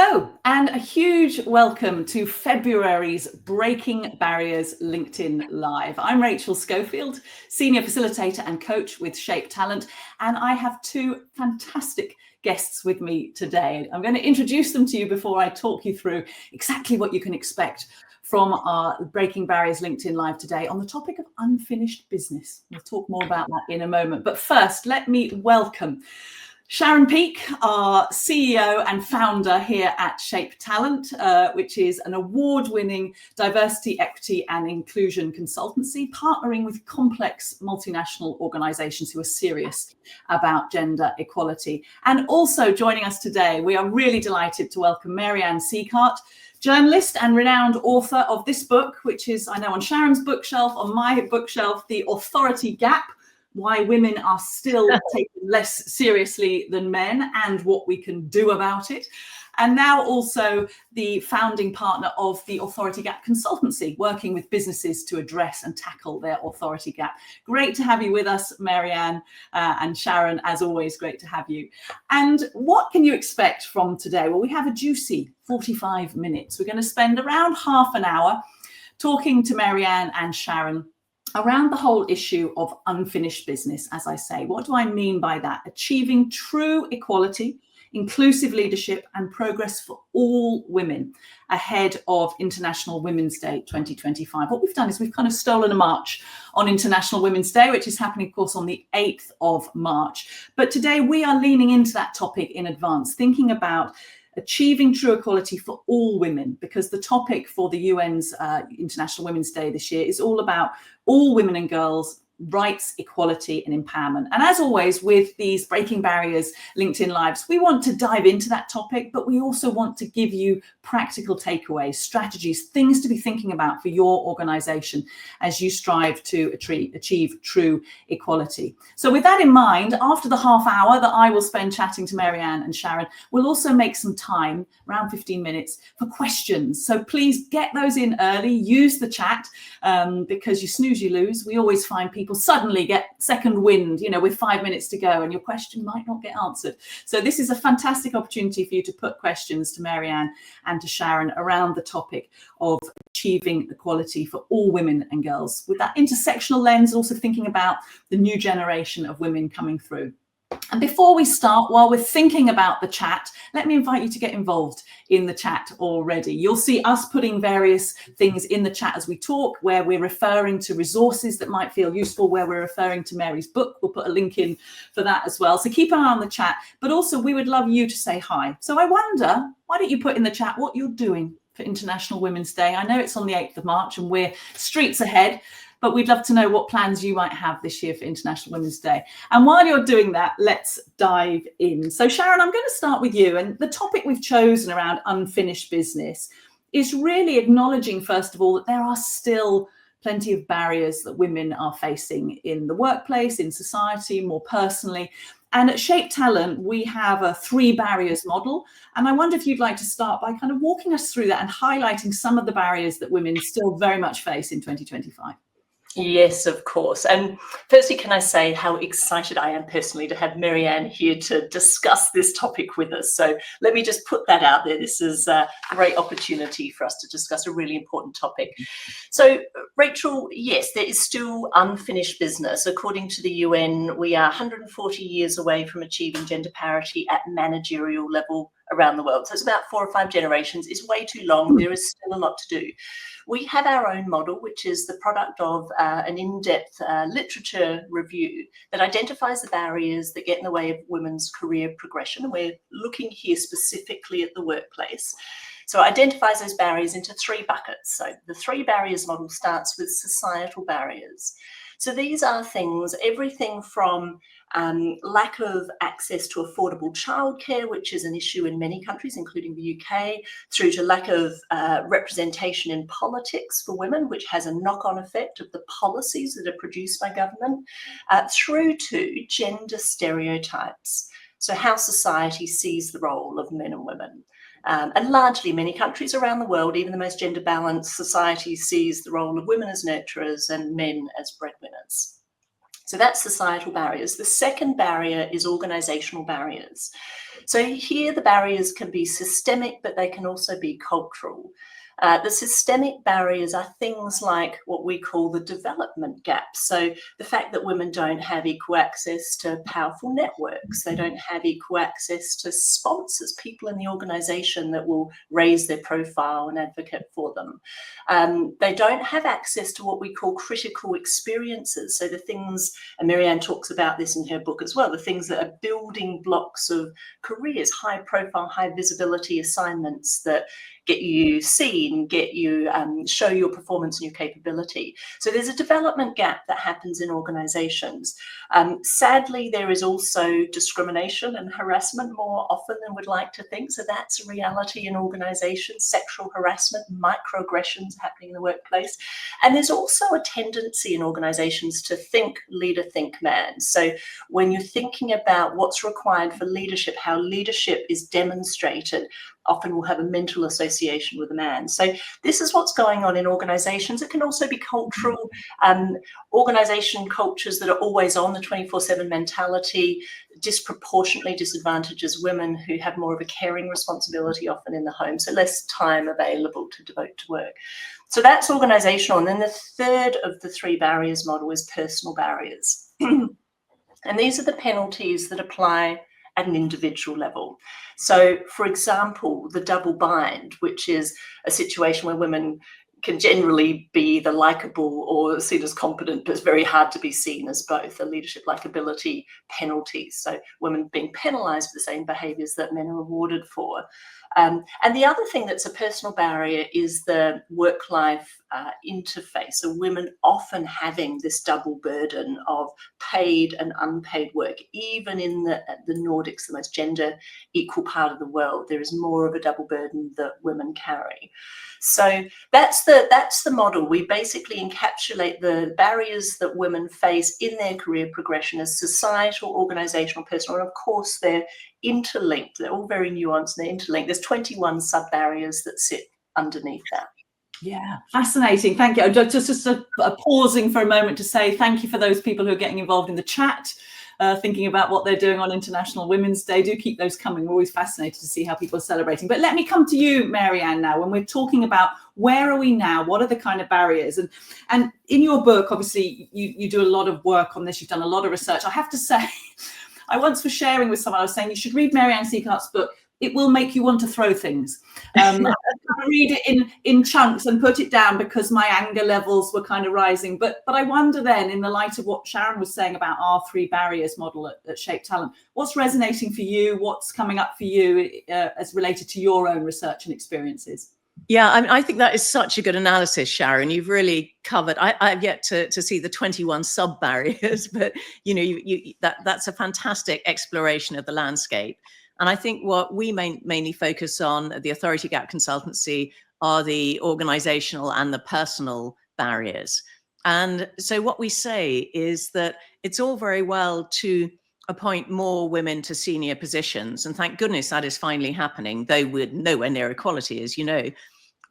Hello, and a huge welcome to February's Breaking Barriers LinkedIn Live. I'm Rachel Schofield, Senior Facilitator and Coach with Shape Talent, and I have two fantastic guests with me today. I'm going to introduce them to you before I talk you through exactly what you can expect from our Breaking Barriers LinkedIn Live today on the topic of unfinished business. We'll talk more about that in a moment. But first, let me welcome Sharon Peake, our CEO and founder here at Shape Talent, which is an award-winning diversity, equity and inclusion consultancy, partnering with complex multinational organisations who are serious about gender equality. And also joining us today, we are really delighted to welcome Mary Ann Sieghart, journalist and renowned author of this book, which is, I know, on Sharon's bookshelf, on my bookshelf, The Authority Gap: Why Women Are Still Taken Less Seriously Than Men and What We Can Do About It. And now also the founding partner of the Authority Gap consultancy, working with businesses to address and tackle their authority gap. Great to have you with us, Mary Ann, and Sharon, as always, great to have you. And what can you expect from today? Well, we have a juicy 45 minutes. We're going to spend around half an hour talking to Mary Ann and Sharon around the whole issue of unfinished business. As I say, what do I mean by that? Achieving true equality, inclusive leadership and progress for all women ahead of International Women's Day 2025. What we've done is we've kind of stolen a march on International Women's Day, which is happening, of course, on the 8th of March. But today we are leaning into that topic in advance, thinking about achieving true equality for all women, because the topic for the UN's International Women's Day this year is all about all women and girls' rights, equality and empowerment. And as always, with these Breaking Barriers LinkedIn Lives, we want to dive into that topic, but we also want to give you practical takeaways, strategies, things to be thinking about for your organization as you strive to achieve true equality. So with that in mind, after the half hour that I will spend chatting to Mary Ann and Sharon, we'll also make some time, around 15 minutes, for questions. So please get those in early, use the chat, because you snooze, you lose. We always find people suddenly get second wind, with 5 minutes to go and your question might not get answered. So this is a fantastic opportunity for you to put questions to Mary Ann and to Sharon around the topic of achieving equality for all women and girls, with that intersectional lens, also thinking about the new generation of women coming through. And before we start, while we're thinking about the chat, let me invite you to get involved in the chat already. You'll see us putting various things in the chat as we talk, where we're referring to resources that might feel useful, where we're referring to Mary's book. We'll put a link in for that as well. So keep an eye on the chat, but also we would love you to say hi. So I wonder, why don't you put in the chat what you're doing for International Women's Day? I know it's on the 8th of March and we're streets ahead, but we'd love to know what plans you might have this year for International Women's Day. And while you're doing that, let's dive in. So Sharon, I'm going to start with you. And the topic we've chosen around unfinished business is really acknowledging, first of all, that there are still plenty of barriers that women are facing in the workplace, in society, more personally. And at Shape Talent, we have a 3 barriers model. And I wonder if you'd like to start by kind of walking us through that and highlighting some of the barriers that women still very much face in 2025. Yes, of course. And firstly, can I say how excited I am personally to have Mary Ann here to discuss this topic with us. So let me just put that out there. This is a great opportunity for us to discuss a really important topic. So Rachel, yes, there is still unfinished business. According to the UN, we are 140 years away from achieving gender parity at managerial level around the world. So it's about 4 or 5 generations. It's way too long. There is still a lot to do. We have our own model, which is the product of an in-depth literature review that identifies the barriers that get in the way of women's career progression. And we're looking here specifically at the workplace. So it identifies those barriers into 3 buckets. So the 3 barriers model starts with societal barriers. So these are things, everything from lack of access to affordable childcare, which is an issue in many countries, including the UK, through to lack of representation in politics for women, which has a knock-on effect of the policies that are produced by government, through to gender stereotypes. So how society sees the role of men and women. And largely many countries around the world, even the most gender balanced society, sees the role of women as nurturers and men as breadwinners. So that's societal barriers. The second barrier is organizational barriers. So here the barriers can be systemic, but they can also be cultural. The systemic barriers are things like what we call the development gap. So the fact that women don't have equal access to powerful networks, they don't have equal access to sponsors, people in the organization that will raise their profile and advocate for them. They don't have access to what we call critical experiences. So the things, and Mary Ann talks about this in her book as well, the things that are building blocks of careers, high profile, high visibility assignments that get you seen, get you show your performance and your capability. So there's a development gap that happens in organizations. Sadly, there is also discrimination and harassment more often than we'd like to think. So that's a reality in organizations, sexual harassment, microaggressions happening in the workplace. And there's also a tendency in organizations to think leader, think man. So when you're thinking about what's required for leadership, how leadership is demonstrated, often will have a mental association with a man. So this is what's going on in organizations. It can also be cultural. Organization cultures that are always on, the 24/7 mentality, disproportionately disadvantages women who have more of a caring responsibility often in the home, so less time available to devote to work. So that's organizational. And then the third of the three barriers model is personal barriers. And these are the penalties that apply at an individual level. So, for example, the double bind, which is a situation where women can generally be either likable or seen as competent, but it's very hard to be seen as both, a leadership likability penalty. So women being penalised for the same behaviours that men are rewarded for. And the other thing that's a personal barrier is the work-life interface. So women often having this double burden of paid and unpaid work. Even in the Nordics, the most gender equal part of the world, there is more of a double burden that women carry. So that's the model. We basically encapsulate the barriers that women face in their career progression as societal, organizational, personal, and of course they're interlinked. They're all very nuanced and they're interlinked. There's 21 sub-barriers that sit underneath that. Yeah, fascinating. Thank you. Just pausing for a moment to say thank you for those people who are getting involved in the chat, thinking about what they're doing on International Women's Day. Do keep those coming. We're always fascinated to see how people are celebrating. But let me come to you, Mary Ann, now, when we're talking about where are we now? What are the kind of barriers? And in your book, obviously, you do a lot of work on this. You've done a lot of research. I have to say, I once was sharing with someone, I was saying, you should read Mary Ann Sieghart's book. It will make you want to throw things. I read it in chunks and put it down because my anger levels were kind of rising. But I wonder then, in the light of what Sharon was saying about our three barriers model at Shape Talent, what's resonating for you? What's coming up for you as related to your own research and experiences? Yeah, I mean, I think that is such a good analysis, Sharon. You've really covered. I've yet to see the 21 sub barriers, but you know, that's a fantastic exploration of the landscape. And I think what we mainly focus on at the Authority Gap Consultancy are the organizational and the personal barriers. And so what we say is that it's all very well to appoint more women to senior positions. And thank goodness that is finally happening, though we're nowhere near equality, as you know.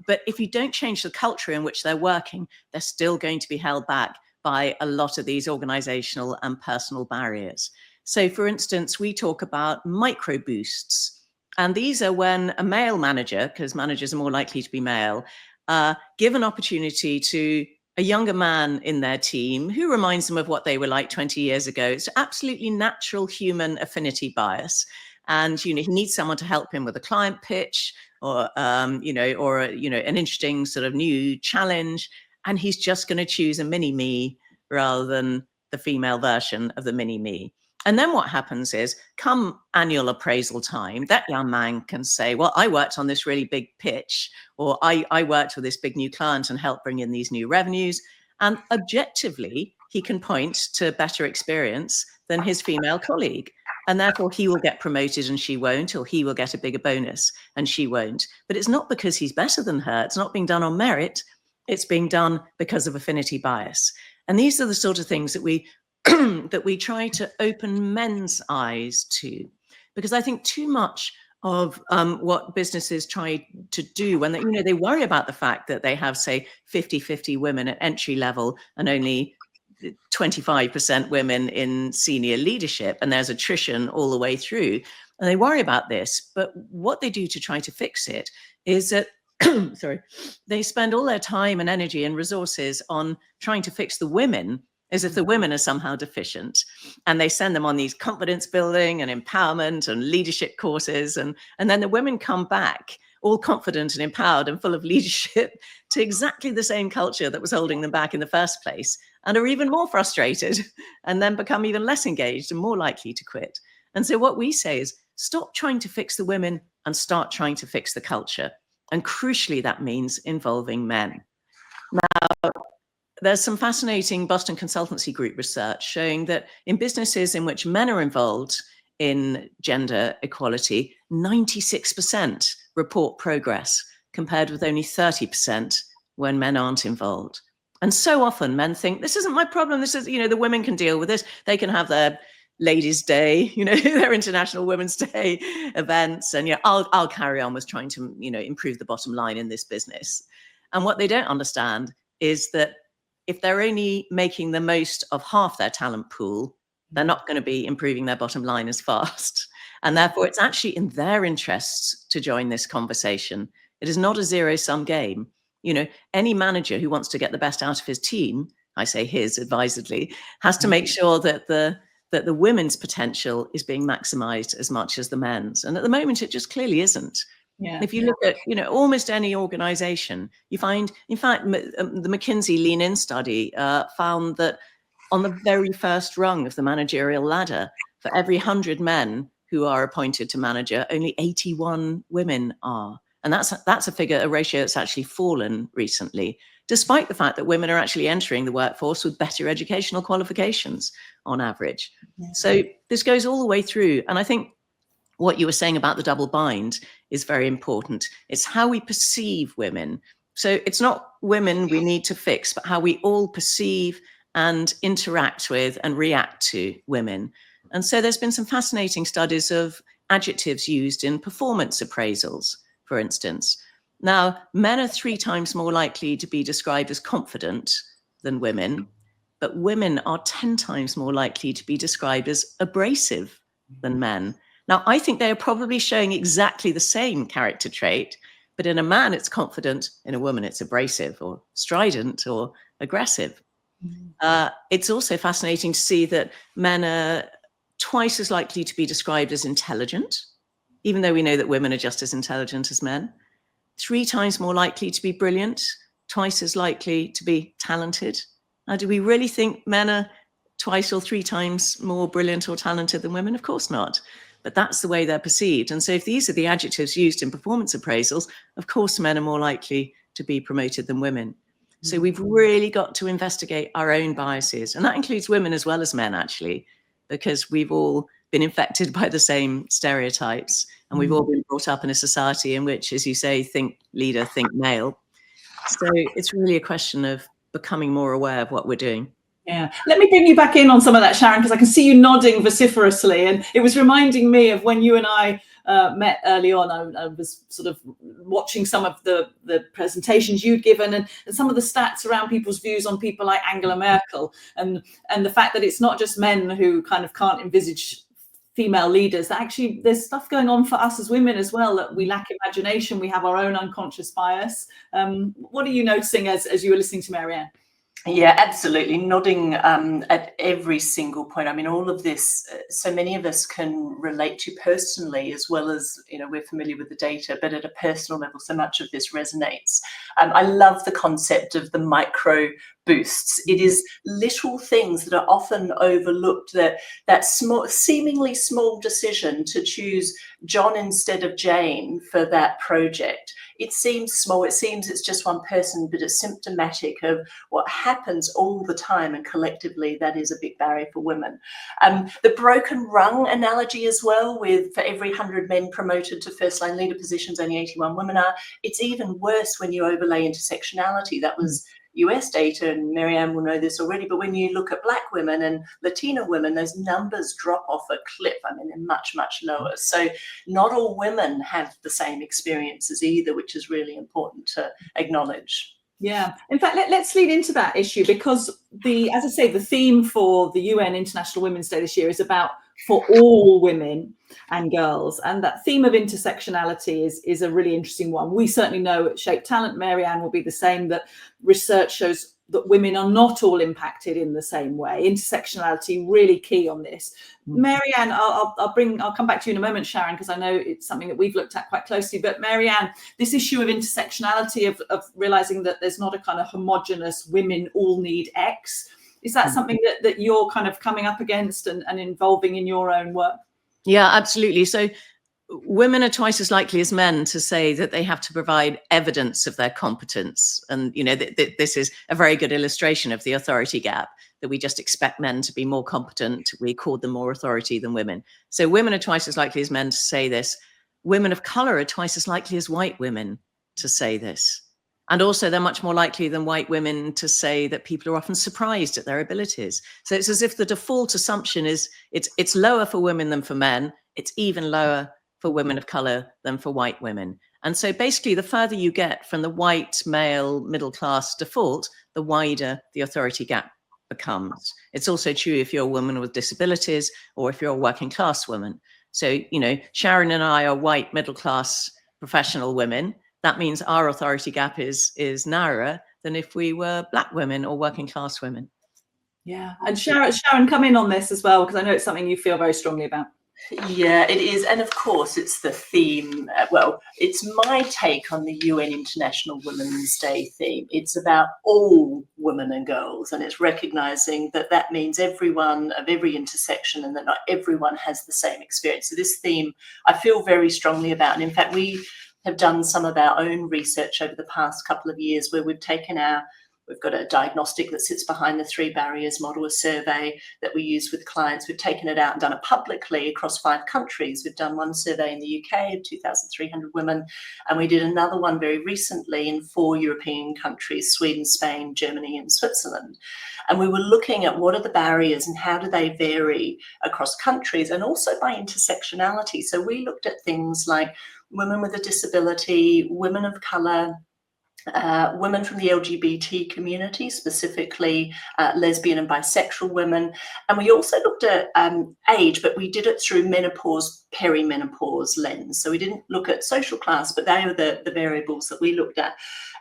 But if you don't change the culture in which they're working, they're still going to be held back by a lot of these organizational and personal barriers. So for instance, we talk about micro boosts. And these are when a male manager, because managers are more likely to be male, give an opportunity to a younger man in their team who reminds them of what they were like 20 years ago. It's absolutely natural human affinity bias. And, you know, he needs someone to help him with a client pitch or, an interesting sort of new challenge. And he's just going to choose a mini me rather than the female version of the mini me. And then what happens is, come annual appraisal time, that young man can say, well, I worked on this really big pitch, or I worked with this big new client and helped bring in these new revenues. And objectively, he can point to better experience than his female colleague. And therefore, he will get promoted and she won't, or he will get a bigger bonus and she won't. But it's not because he's better than her. It's not being done on merit. It's being done because of affinity bias. And these are the sort of things that we that we try to open men's eyes to, because I think too much of what businesses try to do when they worry about the fact that they have, say, 50-50 women at entry level and only 25% women in senior leadership, and there's attrition all the way through. And they worry about this, but what they do to try to fix it is that, sorry, they spend all their time and energy and resources on trying to fix the women, as if the women are somehow deficient. And they send them on these confidence building and empowerment and leadership courses. And then the women come back all confident and empowered and full of leadership to exactly the same culture that was holding them back in the first place, and are even more frustrated, and then become even less engaged and more likely to quit. And so what we say is, stop trying to fix the women and start trying to fix the culture. And crucially, that means involving men. Now, there's some fascinating Boston Consultancy Group research showing that in businesses in which men are involved in gender equality, 96% report progress, compared with only 30% when men aren't involved. And so often men think, this isn't my problem. This is, the women can deal with this. They can have their Ladies' Day, their International Women's Day events. And I'll carry on with trying to, improve the bottom line in this business. And what they don't understand is that if they're only making the most of half their talent pool, they're not going to be improving their bottom line as fast. And therefore, it's actually in their interests to join this conversation. It is not a zero-sum game. Any manager who wants to get the best out of his team, I say his advisedly, has to make sure that the women's potential is being maximized as much as the men's. And at the moment, it just clearly isn't. Yeah. If you look at, almost any organization, you find, in fact, the McKinsey Lean In study found that on the very first rung of the managerial ladder, for every 100 men who are appointed to manager, only 81 women are. And that's a ratio that's actually fallen recently, despite the fact that women are actually entering the workforce with better educational qualifications on average. Yeah. So this goes all the way through. And I think what you were saying about the double bind is very important. It's how we perceive women. So it's not women we need to fix, but how we all perceive and interact with and react to women. And so there's been some fascinating studies of adjectives used in performance appraisals, for instance. Now, men are 3 times more likely to be described as confident than women, but women are 10 times more likely to be described as abrasive than men. Now, I think they are probably showing exactly the same character trait, but in a man, it's confident. In a woman, it's abrasive or strident or aggressive. It's also fascinating to see that men are twice as likely to be described as intelligent, even though we know that women are just as intelligent as men. 3 times more likely to be brilliant, twice as likely to be talented. Now, do we really think men are twice or 3 times more brilliant or talented than women? Of course not. But that's the way they're perceived. And so if these are the adjectives used in performance appraisals, of course, men are more likely to be promoted than women. So we've really got to investigate our own biases. And that includes women as well as men, actually, because we've all been infected by the same stereotypes. And we've all been brought up in a society in which, as you say, think leader, think male. So it's really a question of becoming more aware of what we're doing. Yeah, let me bring you back in on some of that, Sharon, because I can see you nodding vociferously. And it was reminding me of when you and I met early on. I was sort of watching some of the presentations you'd given and some of the stats around people's views on people like Angela Merkel and the fact that it's not just men who kind of can't envisage female leaders, that actually there's stuff going on for us as women as well, that we lack imagination, we have our own unconscious bias. What are you noticing as you were listening to Mary Ann? Yeah, absolutely. Nodding at every single point. I mean, all of this, so many of us can relate to personally, as well as, we're familiar with the data, but at a personal level, so much of this resonates. I love the concept of the micro boosts. It is little things that are often overlooked, that small, seemingly small decision to choose John instead of Jane for that project. It seems small, it seems it's just one person, but it's symptomatic of what happens all the time, and collectively that is a big barrier for women. The broken rung analogy as well, with for every 100 men promoted to first line leader positions, only 81 women are. It's even worse when you overlay intersectionality. That was US data, and Mary Ann will know this already, but when you look at Black women and Latina women, those numbers drop off a cliff. I mean, they're much, much lower. So not all women have the same experiences either, which is really important to acknowledge. Yeah. In fact, let's lead into that issue, because as I say, the theme for the UN International Women's Day this year is about for all women and girls. And that theme of intersectionality is a really interesting one. We certainly know at Shape Talent, Mary Ann will be the same, that research shows that women are not all impacted in the same way. Intersectionality really key on this. Mary Ann, I'll come back to you in a moment, Sharon, because I know it's something that we've looked at quite closely. But Mary Ann, this issue of intersectionality, of realizing that there's not a kind of homogenous women all need X, is that something that you're kind of coming up against and involving in your own work? Yeah, absolutely. So women are twice as likely as men to say that they have to provide evidence of their competence. And, you know, this is a very good illustration of the authority gap, that we just expect men to be more competent. We accord them more authority than women. So women are twice as likely as men to say this. Women of color are twice as likely as white women to say this. And also they're much more likely than white women to say that people are often surprised at their abilities. So it's as if the default assumption is it's lower for women than for men. It's even lower for women of color than for white women. And so basically, the further you get from the white, male, middle class default, the wider the authority gap becomes. It's also true if you're a woman with disabilities or if you're a working class woman. So, you know, Sharon and I are white, middle class professional women. That means our authority gap is narrower than if we were Black women or working class women. Yeah. And Sharon, come in on this as well, because I know it's something you feel very strongly about. Yeah, it is. And of course, it's the theme. Well, it's my take on the UN International Women's Day theme. It's about all women and girls, and it's recognizing that that means everyone of every intersection, and that not everyone has the same experience. So this theme I feel very strongly about. And in fact, we have done some of our own research over the past couple of years where we've got a diagnostic that sits behind the 3 barriers model, a survey that we use with clients. We've taken it out and done it publicly across 5 countries. We've done one survey in the UK of 2,300 women, and we did another one very recently in 4 European countries, Sweden, Spain, Germany, and Switzerland. And we were looking at what are the barriers and how do they vary across countries, and also by intersectionality. So we looked at things like women with a disability, women of colour, women from the LGBT community, specifically lesbian and bisexual women. And we also looked at age, but we did it through menopause, perimenopause lens. So we didn't look at social class, but they were the variables that we looked at.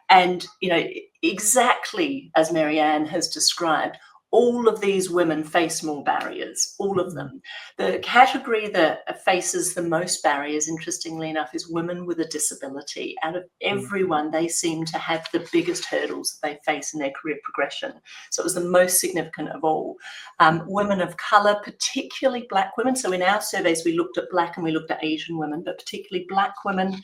And, you know, exactly as Mary Ann has described, all of these women face more barriers, all of them. The category that faces the most barriers, interestingly enough, is women with a disability. Out of everyone, they seem to have the biggest hurdles that they face in their career progression. So it was the most significant of all. Women of colour, particularly Black women. So in our surveys, we looked at Black and we looked at Asian women, but particularly Black women.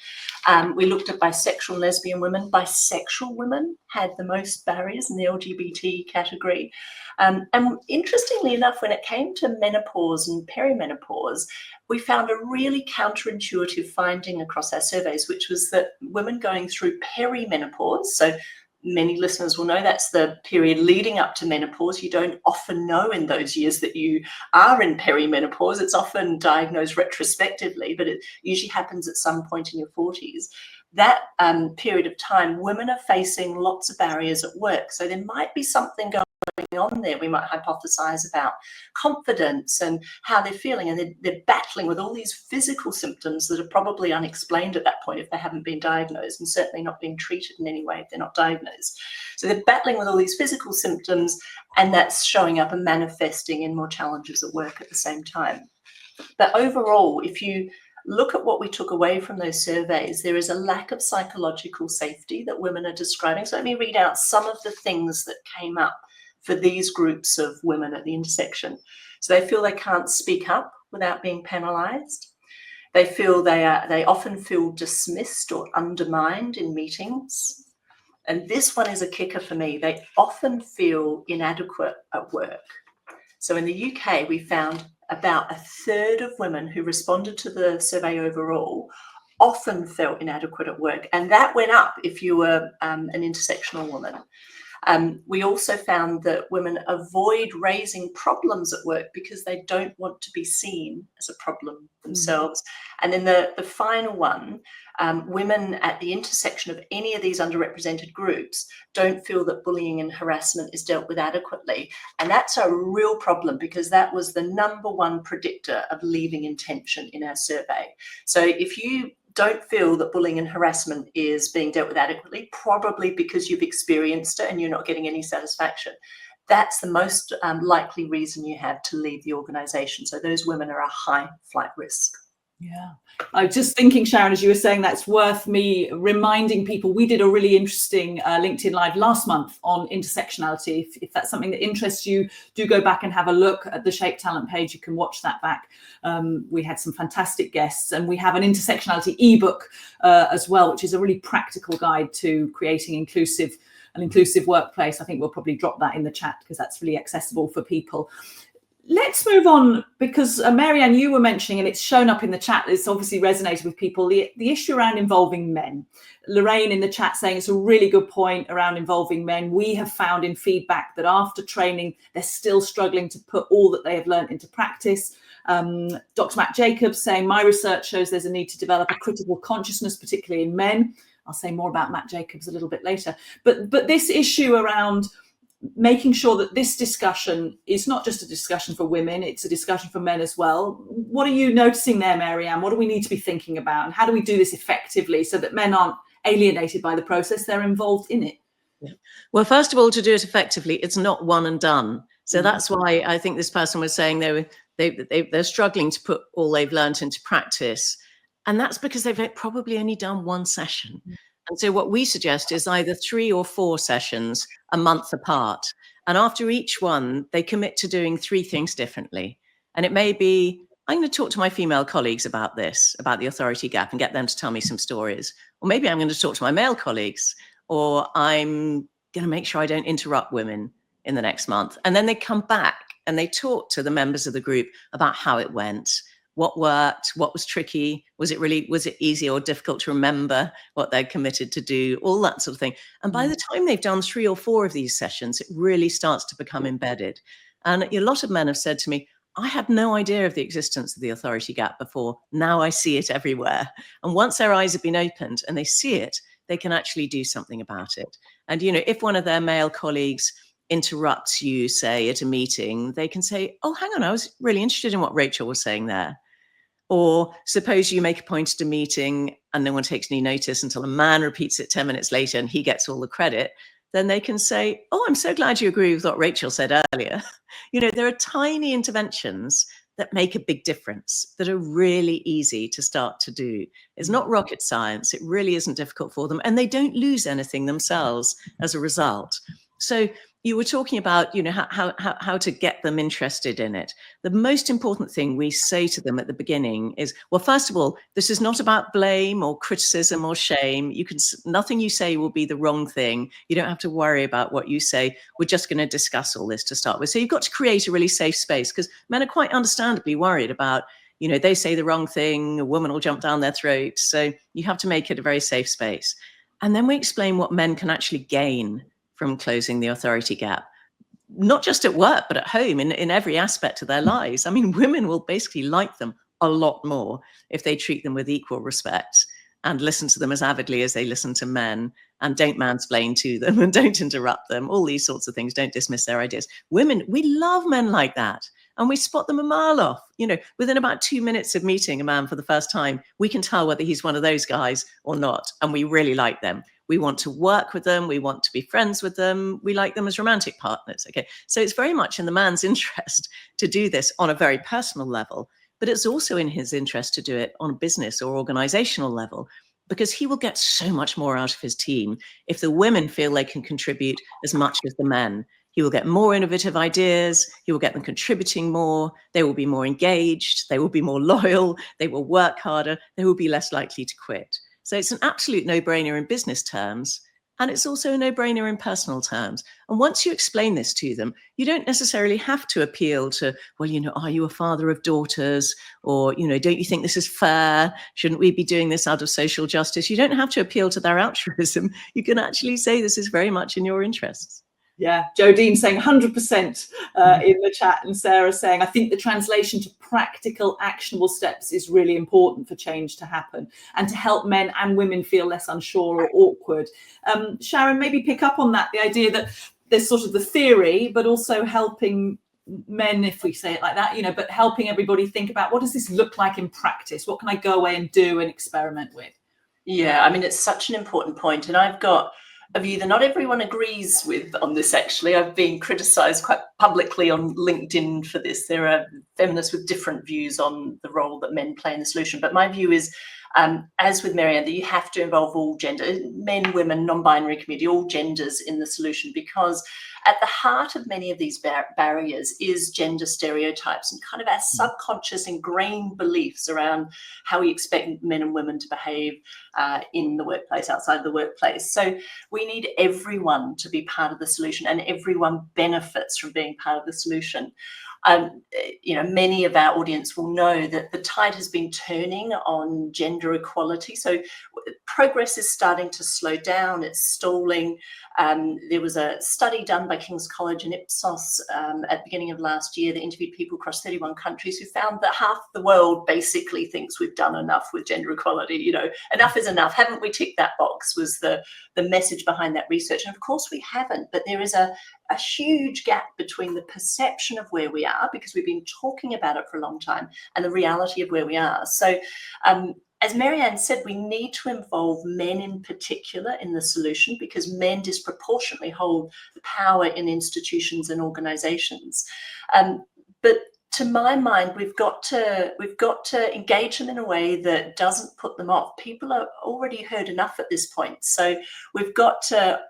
We looked at bisexual and lesbian women. Bisexual women had the most barriers in the LGBT category. And interestingly enough, when it came to menopause and perimenopause, we found a really counterintuitive finding across our surveys, which was that women going through perimenopause, so many listeners will know that's the period leading up to menopause. You don't often know in those years that you are in perimenopause. It's often diagnosed retrospectively, but it usually happens at some point in your 40s. That period of time, women are facing lots of barriers at work. So there might be something going on there. We might hypothesize about confidence and how they're feeling, and they're battling with all these physical symptoms that are probably unexplained at that point if they haven't been diagnosed, and certainly not being treated in any way if they're not diagnosed. So they're battling with all these physical symptoms, and that's showing up and manifesting in more challenges at work at the same time. But overall, if you look at what we took away from those surveys, there is a lack of psychological safety that women are describing. So let me read out some of the things that came up for these groups of women at the intersection. So they feel they can't speak up without being penalised. They feel they often feel dismissed or undermined in meetings. And this one is a kicker for me. They often feel inadequate at work. So in the UK, we found about 1/3 of women who responded to the survey overall often felt inadequate at work. And that went up if you were an intersectional woman. We also found that women avoid raising problems at work because they don't want to be seen as a problem themselves. And then the final one, women at the intersection of any of these underrepresented groups don't feel that bullying and harassment is dealt with adequately. And that's a real problem, because that was the #1 predictor of leaving intention in our survey. So if you don't feel that bullying and harassment is being dealt with adequately, probably because you've experienced it and you're not getting any satisfaction, that's the most likely reason you have to leave the organisation. So those women are a high flight risk. Yeah, I was just thinking, Sharon, as you were saying, that's worth me reminding people. We did a really interesting LinkedIn Live last month on intersectionality. If that's something that interests you, do go back and have a look at the Shape Talent page. You can watch that back. We had some fantastic guests, and we have an intersectionality ebook as well, which is a really practical guide to creating an inclusive workplace. I think we'll probably drop that in the chat because that's really accessible for people. Let's move on, because Mary Ann, you were mentioning, and it's shown up in the chat, it's obviously resonated with people, the issue around involving men. Lorraine in the chat saying it's a really good point around involving men. We have found in feedback that after training, they're still struggling to put all that they have learned into practice. Dr. Matt Jacobs saying, my research shows there's a need to develop a critical consciousness, particularly in men. I'll say more about Matt Jacobs a little bit later. But this issue around making sure that this discussion is not just a discussion for women, it's a discussion for men as well. What are you noticing there, Mary Ann? What do we need to be thinking about? And how do we do this effectively so that men aren't alienated by the process, they're involved in it? Yeah. Well, first of all, to do it effectively, it's not one and done. So that's why I think this person was saying they're struggling to put all they've learned into practice. And that's because they've probably only done one session. And so what we suggest is either 3 or 4 sessions a month apart. And after each one, they commit to doing 3 things differently. And it may be, I'm going to talk to my female colleagues about this, about the authority gap, and get them to tell me some stories. Or maybe I'm going to talk to my male colleagues, or I'm going to make sure I don't interrupt women in the next month. And then they come back and they talk to the members of the group about how it went. What worked, what was tricky, was it easy or difficult to remember what they'd committed to do, all that sort of thing. And by the time they've done 3 or 4 of these sessions, it really starts to become embedded. And a lot of men have said to me, I had no idea of the existence of the authority gap before. Now I see it everywhere. And once their eyes have been opened and they see it, they can actually do something about it. And, if one of their male colleagues interrupts you, say, at a meeting, they can say, oh, hang on, I was really interested in what Rachel was saying there. Or suppose you make a point at a meeting and no one takes any notice until a man repeats it 10 minutes later and he gets all the credit. Then they can say, oh, I'm so glad you agree with what Rachel said earlier. There are tiny interventions that make a big difference, that are really easy to start to do. It's not rocket science. It really isn't difficult for them. And they don't lose anything themselves as a result. So you were talking about, how to get them interested in it. The most important thing we say to them at the beginning is, well, first of all, this is not about blame or criticism or shame. Nothing you say will be the wrong thing. You don't have to worry about what you say. We're just going to discuss all this to start with. So you've got to create a really safe space, because men are quite understandably worried about, they say the wrong thing, a woman will jump down their throat. So you have to make it a very safe space. And then we explain what men can actually gain from closing the authority gap, not just at work, but at home, in every aspect of their lives. I mean, women will basically like them a lot more if they treat them with equal respect and listen to them as avidly as they listen to men, and don't mansplain to them and don't interrupt them, all these sorts of things, don't dismiss their ideas. Women, we love men like that. And we spot them a mile off. Within about 2 minutes of meeting a man for the first time, we can tell whether he's one of those guys or not. And we really like them. We want to work with them. We want to be friends with them. We like them as romantic partners. Okay. So it's very much in the man's interest to do this on a very personal level, but it's also in his interest to do it on a business or organizational level, because he will get so much more out of his team if the women feel they can contribute as much as the men. He will get more innovative ideas. He will get them contributing more. They will be more engaged. They will be more loyal. They will work harder. They will be less likely to quit. So it's an absolute no-brainer in business terms, and it's also a no-brainer in personal terms. And once you explain this to them, you don't necessarily have to appeal to, well, are you a father of daughters? Or, don't you think this is fair? Shouldn't we be doing this out of social justice? You don't have to appeal to their altruism. You can actually say this is very much in your interests. Yeah, Jodine saying 100% in the chat, and Sarah saying, I think the translation to practical, actionable steps is really important for change to happen and to help men and women feel less unsure or awkward. Sharon, maybe pick up on that, the idea that there's sort of the theory, but also helping men, if we say it like that, but helping everybody think about, what does this look like in practice? What can I go away and do and experiment with? Yeah, I mean, it's such an important point, and I've got a view that not everyone agrees with on this, actually. I've been criticised quite publicly on LinkedIn for this. There are feminists with different views on the role that men play in the solution, but my view is, as with Mary Ann, that you have to involve all gender, men, women, non-binary community, all genders in the solution, because at the heart of many of these barriers is gender stereotypes and kind of our subconscious ingrained beliefs around how we expect men and women to behave in the workplace, outside of the workplace. So we need everyone to be part of the solution, and everyone benefits from being part of the solution. Many of our audience will know that the tide has been turning on gender equality. So progress is starting to slow down, it's stalling. There was a study done by King's College and Ipsos at the beginning of last year that interviewed people across 31 countries who found that half the world basically thinks we've done enough with gender equality. Enough is enough. Haven't we ticked that box, was the message behind that research. And of course we haven't, but there is a huge gap between the perception of where we are, because we've been talking about it for a long time, and the reality of where we are. So as Mary Ann said, we need to involve men in particular in the solution, because men disproportionately hold the power in institutions and organizations. But to my mind, we've got to engage them in a way that doesn't put them off. People are already heard enough at this point. So we've got to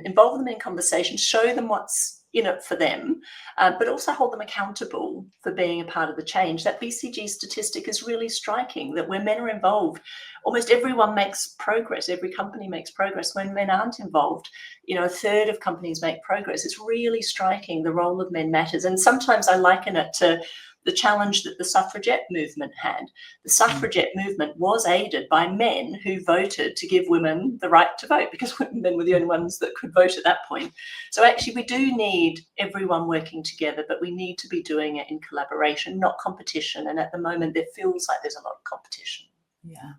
involve them in conversation, show them what's in it for them, but also hold them accountable for being a part of the change. That BCG statistic is really striking, that when men are involved, almost everyone makes progress. Every company makes progress. When men aren't involved, a third of companies make progress. It's really striking. The role of men matters. And sometimes I liken it to the challenge that the suffragette movement had. The suffragette movement was aided by men who voted to give women the right to vote, because men were the only ones that could vote at that point. So actually we do need everyone working together, but we need to be doing it in collaboration, not competition. And at the moment there feels like there's a lot of competition.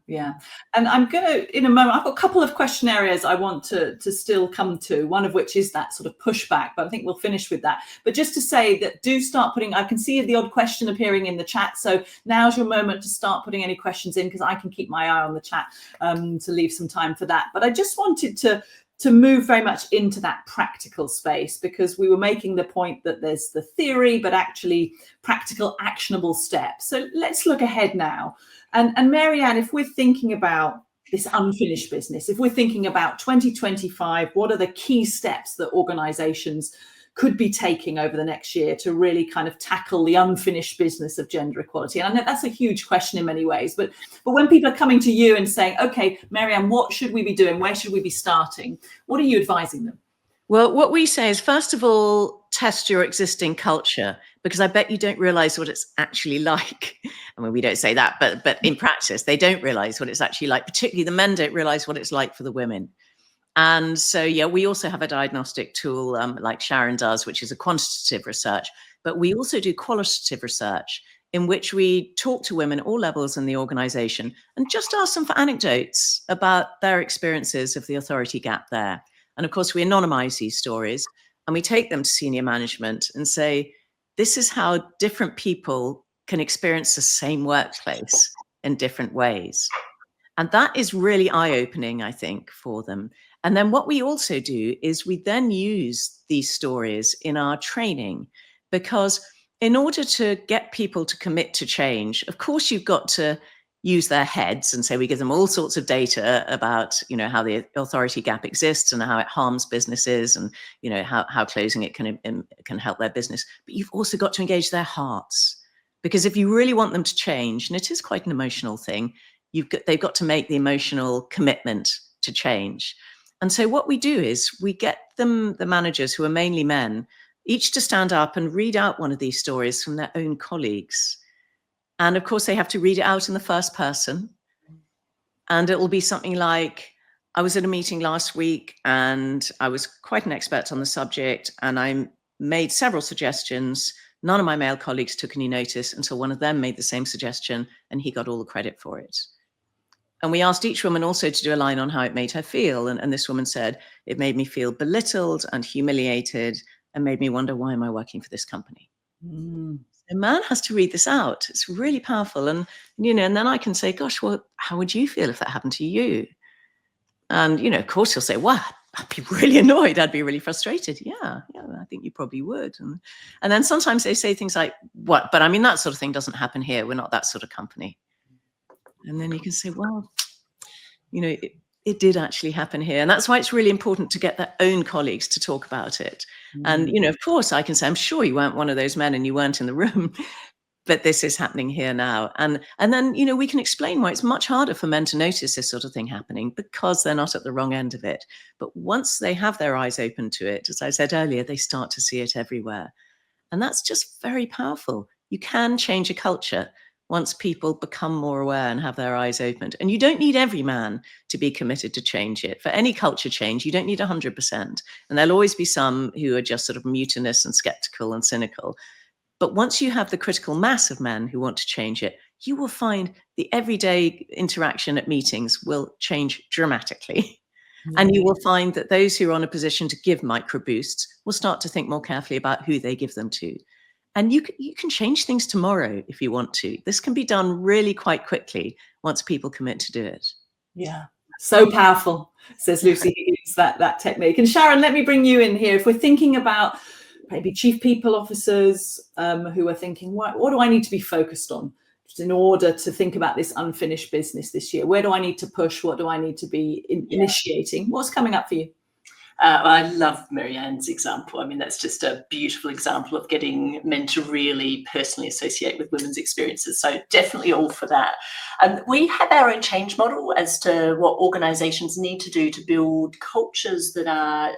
Yeah. And I'm going to, in a moment, I've got a couple of question areas I want to still come to, one of which is that sort of pushback, but I think we'll finish with that. But just to say that do start putting, I can see the odd question appearing in the chat. So now's your moment to start putting any questions in, because I can keep my eye on the chat to leave some time for that. But I just wanted to move very much into that practical space, because we were making the point that there's the theory, but actually practical, actionable steps. So let's look ahead now. And Mary Ann, if we're thinking about this unfinished business, if we're thinking about 2025, what are the key steps that organizations could be taking over the next year to really kind of tackle the unfinished business of gender equality? And I know that's a huge question in many ways, but when people are coming to you and saying, okay, Mary Ann, what should we be doing? Where should we be starting? What are you advising them? Well, what we say is, first of all, test your existing culture, because I bet you don't realize what it's actually like. I mean, we don't say that, but in practice, they don't realize what it's actually like. Particularly the men don't realize what it's like for the women. And so, yeah, we also have a diagnostic tool like Sharon does, which is a quantitative research, but we also do qualitative research in which we talk to women at all levels in the organization and just ask them for anecdotes about their experiences of the authority gap there. And of course, we anonymize these stories and we take them to senior management and say, this is how different people can experience the same workplace in different ways. And that is really eye-opening, I think, for them. And then what we also do is we then use these stories in our training, because in order to get people to commit to change, of course, you've got to use their heads, and so we give them all sorts of data about, how the authority gap exists and how it harms businesses, and how closing it can help their business. But you've also got to engage their hearts, because if you really want them to change, and it is quite an emotional thing, they've got to make the emotional commitment to change. And so what we do is we get them, the managers who are mainly men, each to stand up and read out one of these stories from their own colleagues. And of course, they have to read it out in the first person. And it will be something like, I was at a meeting last week and I was quite an expert on the subject, and I made several suggestions. None of my male colleagues took any notice until one of them made the same suggestion, and he got all the credit for it. And we asked each woman also to do a line on how it made her feel. And this woman said, it made me feel belittled and humiliated and made me wonder, why am I working for this company? A man has to read this out. It's really powerful. And, you know, and then I can say, gosh, well, how would you feel if that happened to you? And, you know, of course he'll say, well, I'd be really annoyed. I'd be really frustrated. Yeah, I think you probably would. And then sometimes they say things like, what? But I mean, that sort of thing doesn't happen here. We're not that sort of company. And then you can say, well, you know, it did actually happen here. And that's why it's really important to get their own colleagues to talk about it. And, you know, of course, I can say, I'm sure you weren't one of those men and you weren't in the room, but this is happening here now. And then, you know, we can explain why it's much harder for men to notice this sort of thing happening, because they're not at the wrong end of it. But once they have their eyes open to it, as I said earlier, they start to see it everywhere. And that's just very powerful. You can change a culture once people become more aware and have their eyes opened. And you don't need every man to be committed to change it. For any culture change, you don't need 100%. And there'll always be some who are just sort of mutinous and skeptical and cynical. But once you have the critical mass of men who want to change it, you will find the everyday interaction at meetings will change dramatically. And you will find that those who are on a position to give micro boosts will start to think more carefully about who they give them to. And you can change things tomorrow if you want to. This can be done really quite quickly once people commit to do it. Yeah, so powerful, says Lucy Higgins, that technique. And Sharon, let me bring you in here. If we're thinking about maybe chief people officers who are thinking, what do I need to be focused on in order to think about this unfinished business this year? Where do I need to push? What do I need to be initiating? What's coming up for you? I love Mary Ann's example. I mean, that's just a beautiful example of getting men to really personally associate with women's experiences. So definitely all for that. We have our own change model as to what organisations need to do to build cultures that are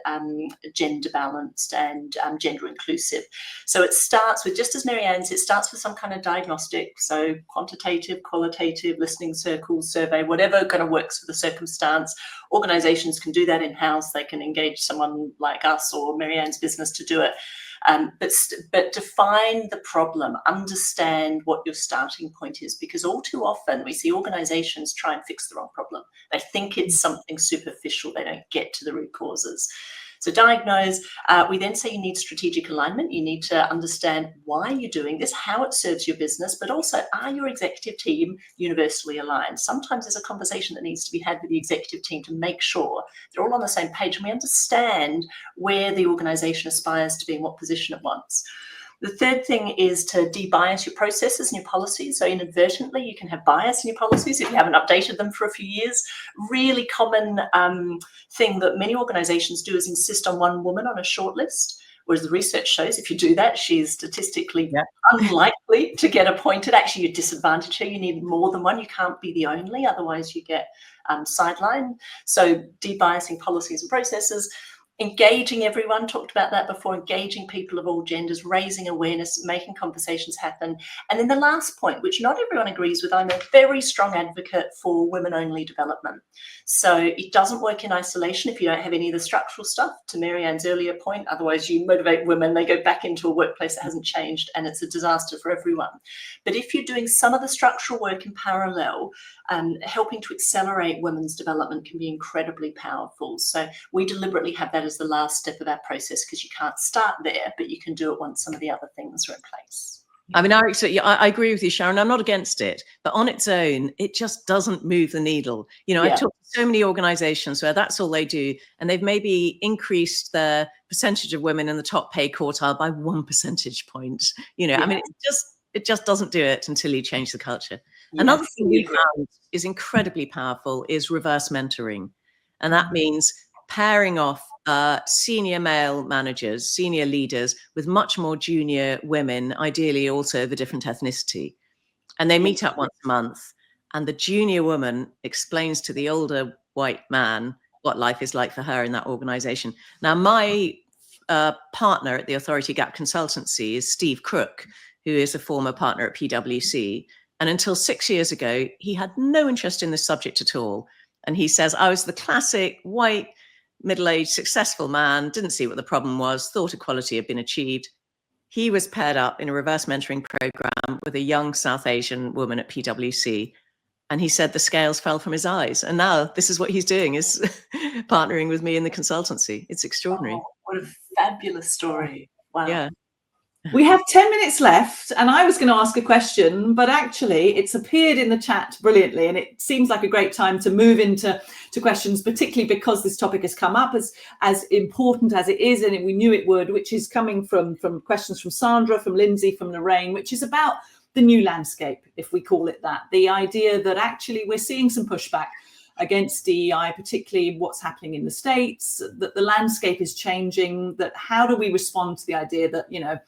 gender balanced and gender inclusive. So it starts with, just as Mary Ann said, it starts with some kind of diagnostic. So quantitative, qualitative, listening circles, survey, whatever kind of works for the circumstance. Organisations can do that in-house. They can engage someone like us or Mary Ann's business to do it. But define the problem, understand what your starting point is, because all too often we see organisations try and fix the wrong problem. They think it's something superficial. They don't get to the root causes. So diagnose. We then say you need strategic alignment. You need to understand why you're doing this, how it serves your business, but also, are your executive team universally aligned? Sometimes there's a conversation that needs to be had with the executive team to make sure they're all on the same page and we understand where the organisation aspires to be and what position it wants. The third thing is to de-bias your processes and your policies. So inadvertently, you can have bias in your policies if you haven't updated them for a few years. Really common thing that many organisations do is insist on one woman on a shortlist, whereas the research shows if you do that, she's statistically unlikely to get appointed. Actually, you disadvantage her. You need more than one. You can't be the only, otherwise you get sidelined. So de-biasing policies and processes. Engaging everyone, talked about that before, engaging people of all genders, raising awareness, making conversations happen. And then the last point, which not everyone agrees with, I'm a very strong advocate for women-only development. So it doesn't work in isolation if you don't have any of the structural stuff, to Mary Ann's earlier point. Otherwise, you motivate women, they go back into a workplace that hasn't changed, and it's a disaster for everyone. But if you're doing some of the structural work in parallel, helping to accelerate women's development can be incredibly powerful. So we deliberately have that as the last step of our process, because you can't start there, but you can do it once some of the other things are in place. I mean, I agree with you, Sharon. I'm not against it, but on its own, it just doesn't move the needle. You know, I've talked to so many organizations where that's all they do, and they've maybe increased their percentage of women in the top pay quartile by 1 percentage point. You know, I mean, it just doesn't do it until you change the culture. Yes, another thing we found is incredibly powerful is reverse mentoring. And that means pairing off senior male managers, senior leaders with much more junior women, ideally also of a different ethnicity. And they meet up once a month, and the junior woman explains to the older white man what life is like for her in that organization. Now, my partner at the Authority Gap Consultancy is Steve Crook, who is a former partner at PwC. And until 6 years ago, he had no interest in this subject at all. And he says, I was the classic white, middle-aged, successful man, didn't see what the problem was, thought equality had been achieved. He was paired up in a reverse mentoring program with a young South Asian woman at PwC. And he said the scales fell from his eyes. And now this is what he's doing, is partnering with me in the consultancy. It's extraordinary. Oh, what a fabulous story. Wow. Yeah. We have 10 minutes left, and I was going to ask a question, but actually it's appeared in the chat brilliantly, and it seems like a great time to move into questions, particularly because this topic has come up as important as it is, and we knew it would, which is coming from questions from Sandra, from Lindsay, from Lorraine, which is about the new landscape, if we call it that. The idea that actually we're seeing some pushback against DEI, particularly what's happening in the States, that the landscape is changing, that how do we respond to the idea that, you know,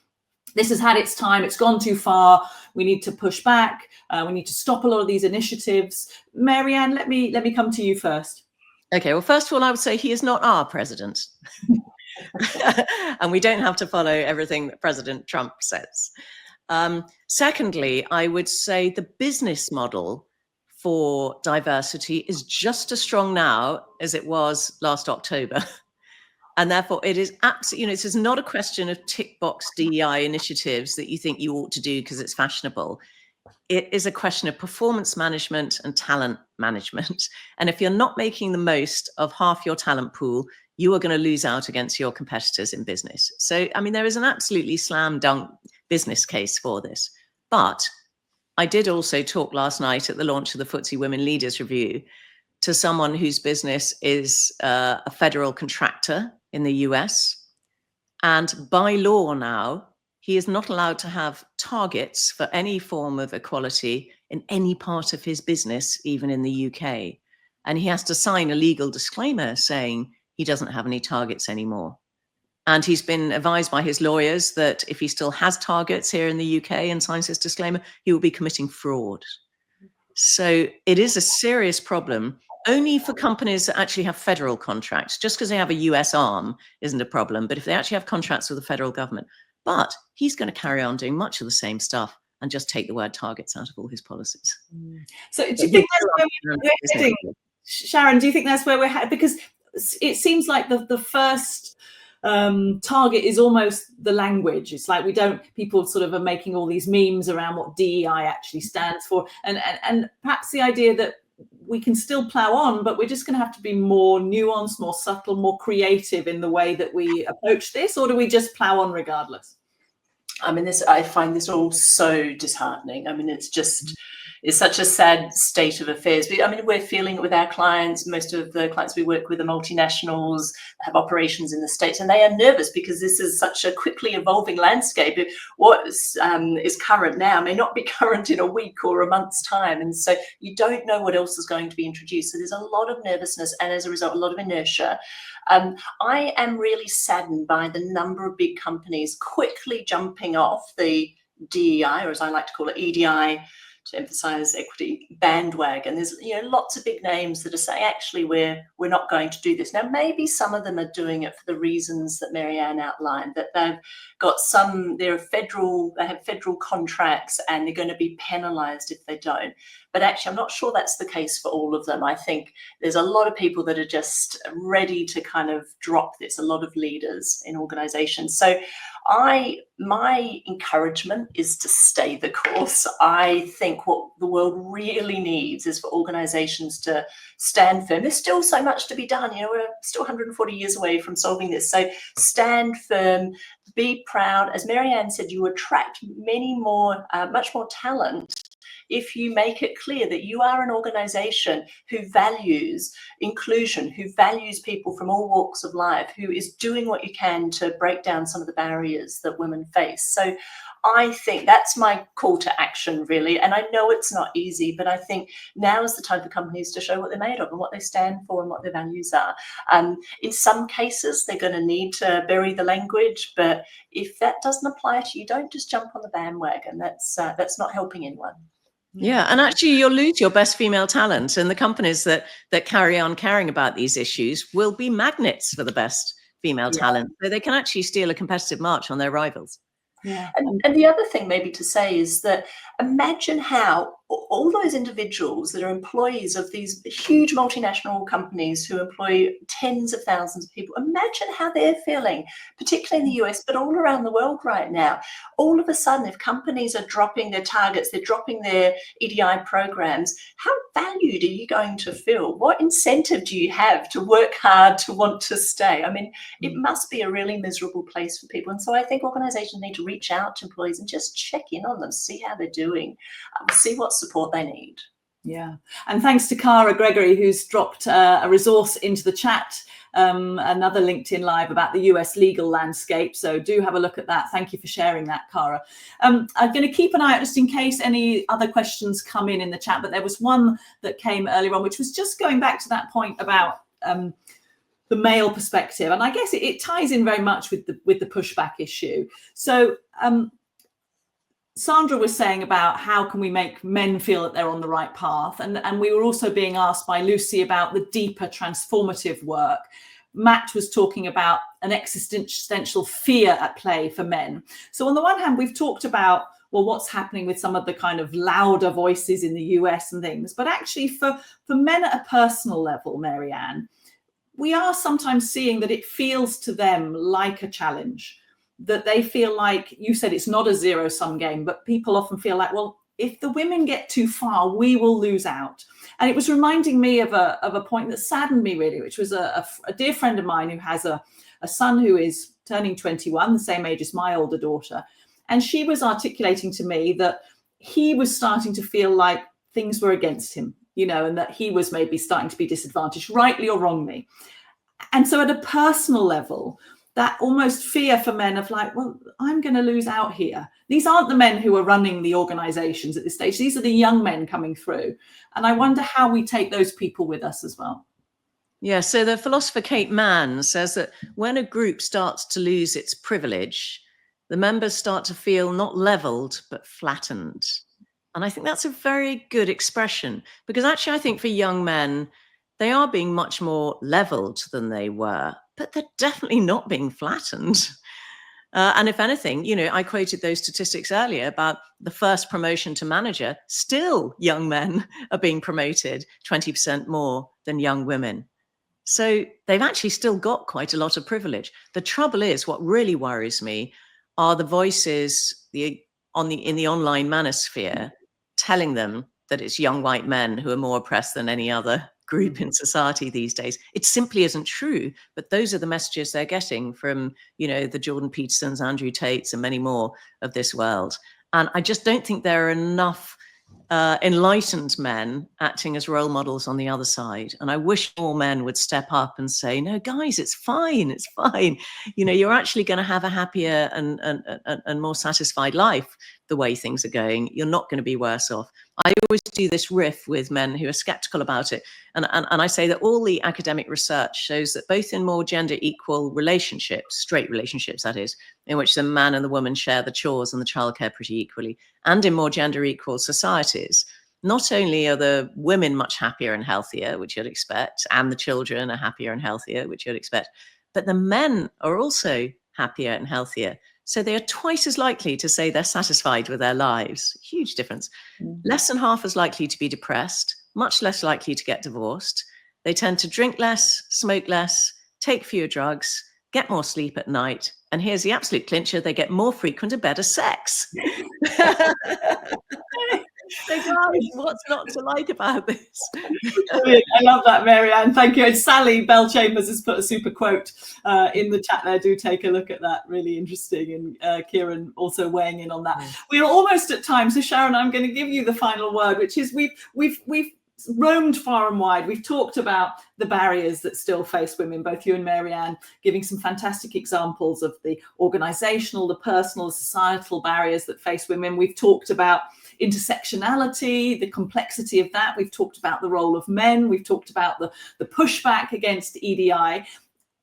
this has had its time, it's gone too far, we need to push back, we need to stop a lot of these initiatives. Mary Ann, let me come to you first. Okay, well, first of all, I would say he is not our president. And we don't have to follow everything that President Trump says. Secondly, I would say the business model for diversity is just as strong now as it was last October. And therefore, it is absolutely, you know, this is not a question of tick box DEI initiatives that you think you ought to do because it's fashionable. It is a question of performance management and talent management. And if you're not making the most of half your talent pool, you are going to lose out against your competitors in business. So, I mean, there is an absolutely slam dunk business case for this. But I did also talk last night at the launch of the FTSE Women Leaders Review to someone whose business is a federal contractor in the US. And by law now, he is not allowed to have targets for any form of equality in any part of his business, even in the UK. And he has to sign a legal disclaimer saying he doesn't have any targets anymore. And he's been advised by his lawyers that if he still has targets here in the UK and signs this disclaimer, he will be committing fraud. So it is a serious problem. Only for companies that actually have federal contracts. Just because they have a US arm isn't a problem, but if they actually have contracts with the federal government. But he's going to carry on doing much of the same stuff and just take the word targets out of all his policies. So do you think that's where we're heading? Sharon, do you think that's where we're heading? Because it seems like the first target is almost the language. It's like people sort of are making all these memes around what DEI actually stands for. And perhaps the idea that we can still plow on, but we're just going to have to be more nuanced, more subtle, more creative in the way that we approach this, or do we just plow on regardless? I mean, I find this all so disheartening. I mean, it's such a sad state of affairs. But I mean, we're feeling it with our clients. Most of the clients we work with are multinationals, have operations in the States, and they are nervous because this is such a quickly evolving landscape. What is current now may not be current in a week or a month's time. And so you don't know what else is going to be introduced. So there's a lot of nervousness and as a result, a lot of inertia. I am really saddened by the number of big companies quickly jumping off the DEI, or as I like to call it, EDI, to emphasize equity bandwagon. There's lots of big names that are saying, actually, we're not going to do this. Now, maybe some of them are doing it for the reasons that Mary Ann outlined, that they have federal contracts and they're going to be penalized if they don't. But actually, I'm not sure that's the case for all of them. I think there's a lot of people that are just ready to kind of drop this, a lot of leaders in organizations. So my encouragement is to stay the course. I think what the world really needs is for organizations to stand firm. There's still so much to be done. We're still 140 years away from solving this. So stand firm, be proud. As Mary Ann said, you attract much more talent if you make it clear that you are an organization who values inclusion, who values people from all walks of life, who is doing what you can to break down some of the barriers that women face. So I think that's my call to action, really. And I know it's not easy, but I think now is the time for companies to show what they're made of and what they stand for and what their values are. In some cases, they're going to need to bury the language, but if that doesn't apply to you, don't just jump on the bandwagon. That's not helping anyone. Yeah, and actually you'll lose your best female talent, and the companies that carry on caring about these issues will be magnets for the best female talent. So they can actually steal a competitive march on their rivals. Yeah. And the other thing maybe to say is that imagine how all those individuals that are employees of these huge multinational companies who employ tens of thousands of people, imagine how they're feeling, particularly in the US, but all around the world right now. All of a sudden, if companies are dropping their targets, they're dropping their EDI programs, how valued are you going to feel? What incentive do you have to work hard, to want to stay? I mean, it must be a really miserable place for people. And so I think organizations need to reach out to employees and just check in on them, see how they're doing, see what support they need. Yeah, and thanks to Cara Gregory, who's dropped a resource into the chat, another LinkedIn Live about the US legal landscape. So do have a look at that. Thank you for sharing that, Cara. I'm going to keep an eye out just in case any other questions come in the chat, but there was one that came earlier on, which was just going back to that point about the male perspective. And I guess it ties in very much with the pushback issue. So Sandra was saying about how can we make men feel that they're on the right path. And we were also being asked by Lucy about the deeper transformative work. Matt was talking about an existential fear at play for men. So on the one hand, we've talked about, well, what's happening with some of the kind of louder voices in the US and things. But actually for men at a personal level, Mary Ann, we are sometimes seeing that it feels to them like a challenge, that they feel like, you said it's not a zero-sum game, but people often feel like, well, if the women get too far, we will lose out. And it was reminding me of a point that saddened me really, which was a dear friend of mine who has a son who is turning 21, the same age as my older daughter. And she was articulating to me that he was starting to feel like things were against him, you know, and that he was maybe starting to be disadvantaged, rightly or wrongly. And so at a personal level, that almost fear for men of like, well, I'm going to lose out here. These aren't the men who are running the organizations at this stage. These are the young men coming through. And I wonder how we take those people with us as well. Yeah, so the philosopher Kate Mann says that when a group starts to lose its privilege, the members start to feel not leveled, but flattened. And I think that's a very good expression, because actually I think for young men, they are being much more leveled than they were, but they're definitely not being flattened. And if anything, you know, I quoted those statistics earlier about the first promotion to manager, still young men are being promoted 20% more than young women. So they've actually still got quite a lot of privilege. The trouble is, what really worries me are the voices in the online manosphere telling them that it's young white men who are more oppressed than any other group in society these days. It simply isn't true, but those are the messages they're getting from, you know, the Jordan Petersons, Andrew Tates, and many more of this world. And I just don't think there are enough enlightened men acting as role models on the other side. And I wish more men would step up and say, no, guys, it's fine. It's fine. You know, you're actually going to have a happier and more satisfied life the way things are going. You're not going to be worse off. I always do this riff with men who are skeptical about it. And I say that all the academic research shows that both in more gender equal relationships, straight relationships, that is, in which the man and the woman share the chores and the childcare pretty equally, and in more gender equal societies, not only are the women much happier and healthier, which you'd expect, and the children are happier and healthier, which you'd expect, but the men are also happier and healthier. So they are twice as likely to say they're satisfied with their lives. Huge difference. Less than half as likely to be depressed, much less likely to get divorced. They tend to drink less, smoke less, take fewer drugs, get more sleep at night. And here's the absolute clincher, they get more frequent and better sex. So guys, what's not to like about this? Brilliant. I love that, Mary Ann. Thank you. And Sally Bell Chambers has put a super quote in the chat there. Do take a look at that. Really interesting. And Kieran also weighing in on that. Yeah. We're almost at time. So Sharon, I'm going to give you the final word, which is we've roamed far and wide. We've talked about the barriers that still face women, both you and Mary Ann, giving some fantastic examples of the organizational, the personal, societal barriers that face women. We've talked about intersectionality, the complexity of that. We've talked about the role of men. We've talked about the pushback against EDI.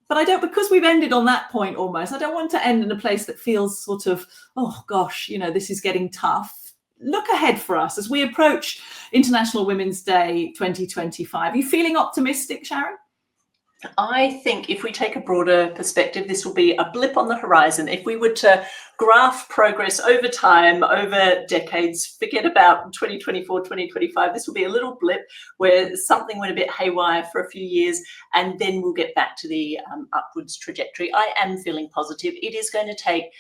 But because we've ended on that point almost, I don't want to end in a place that feels sort of, oh gosh, you know, this is getting tough. Look ahead for us as we approach International Women's Day 2025. Are you feeling optimistic, Sharon? I think if we take a broader perspective, this will be a blip on the horizon. If we were to graph progress over time, over decades, forget about 2024, 2025, this will be a little blip where something went a bit haywire for a few years, and then we'll get back to the upwards trajectory. I am feeling positive. It is going to take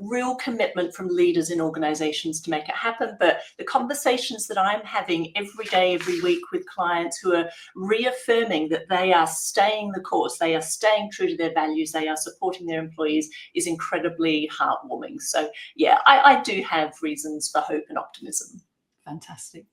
real commitment from leaders in organizations to make it happen, but the conversations that I'm having every day, every week with clients who are reaffirming that they are staying the course, they are staying true to their values, they are supporting their employees, is incredibly heartwarming. So yeah, I do have reasons for hope and optimism. Fantastic.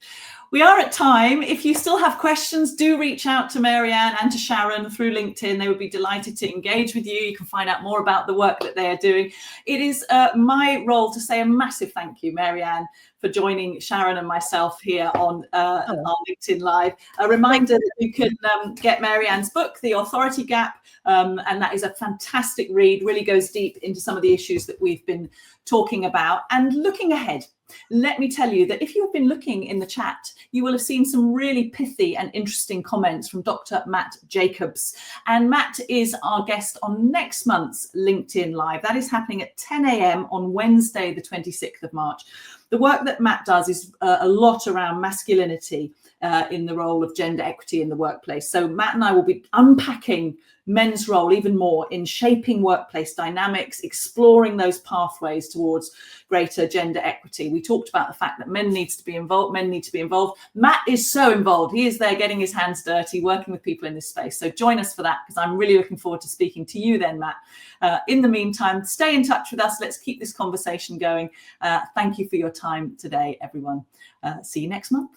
We are at time. If you still have questions, do reach out to Mary Ann and to Sharon through LinkedIn. They would be delighted to engage with you. You can find out more about the work that they are doing. It is my role to say a massive thank you, Mary Ann, for joining Sharon and myself here on our LinkedIn Live. A reminder that you can get Mary Ann's book, The Authority Gap, and that is a fantastic read, really goes deep into some of the issues that we've been talking about. And looking ahead, let me tell you that if you've been looking in the chat, you will have seen some really pithy and interesting comments from Dr. Matt Jacobs. And Matt is our guest on next month's LinkedIn Live. That is happening at 10 a.m. on Wednesday, the 26th of March. The work that Matt does is a lot around masculinity in the role of gender equity in the workplace. So Matt and I will be unpacking men's role even more in shaping workplace dynamics, exploring those pathways towards greater gender equity. We talked about the fact that men need to be involved. Matt is so involved. He is there getting his hands dirty, working with people in this space. So join us for that, because I'm really looking forward to speaking to you then, Matt. In the meantime, stay in touch with us. Let's keep this conversation going. Thank you for your time today, everyone. See you next month.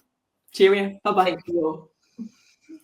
Cheerio. Bye-bye. Thank you all.